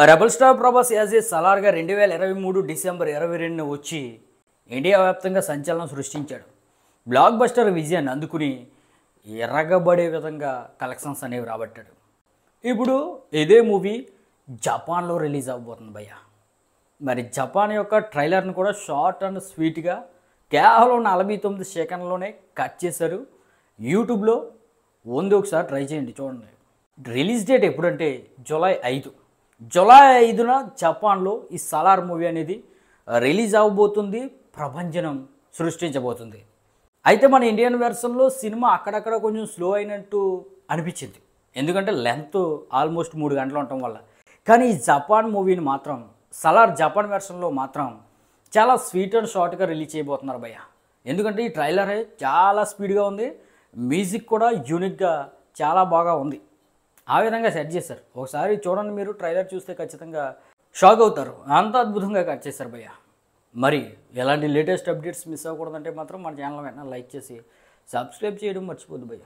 Rebel star Prabhas as a సలార్గా 2023 December 22న వచ్చి ఇండియా వ్యాప్తంగా సంచలనం సృష్టించాడు. బ్లాక్ బస్టర్ విజయాన్ని అందుకుని ఎర్రగబడే విధంగా కలెక్షన్స్ అనేవి రాబట్టాడు. ఇప్పుడు ఇదే మూవీ జపాన్లో రిలీజ్ అవ్వబోతుంది భయ్య. మరి జపాన్ యొక్క ట్రైలర్ను కూడా షార్ట్ అండ్ స్వీట్గా కేవలం 49 సెకండ్లోనే కట్ చేశారు. యూట్యూబ్లో ఒకసారి ట్రై చేయండి, చూడండి. రిలీజ్ డేట్ ఎప్పుడంటే జూలై 5న జపాన్లో ఈ సలార్ మూవీ అనేది రిలీజ్ అవ్వబోతుంది, ప్రభంజనం సృష్టించబోతుంది. అయితే మన ఇండియన్ వెర్షన్లో సినిమా అక్కడక్కడ కొంచెం స్లో అయినట్టు అనిపించింది, ఎందుకంటే లెంత్ ఆల్మోస్ట్ 3 గంటలు ఉండటం వల్ల. కానీ ఈ జపాన్ మూవీని మాత్రం సలార్ జపాన్ వెర్షన్లో మాత్రం చాలా స్వీట్ అండ్ షార్ట్గా రిలీజ్ చేయబోతున్నారు భయ్య. ఎందుకంటే ఈ ట్రైలరే చాలా స్పీడ్గా ఉంది, మ్యూజిక్ కూడా యూనిక్గా చాలా బాగా ఉంది. ఆ విధంగా సెట్ చేశారు. ఒకసారి చూడండి, మీరు ట్రైలర్ చూస్తే ఖచ్చితంగా షాక్ అవుతారు, అంత అద్భుతంగా కట్ చేశారు భయ్య. మరి ఎలాంటి లేటెస్ట్ అప్డేట్స్ మిస్ అవ్వకూడదంటే మాత్రం మన ఛానల్ వెంటనే లైక్ చేసి సబ్స్క్రైబ్ చేయడం మర్చిపోద్దు భయ్య.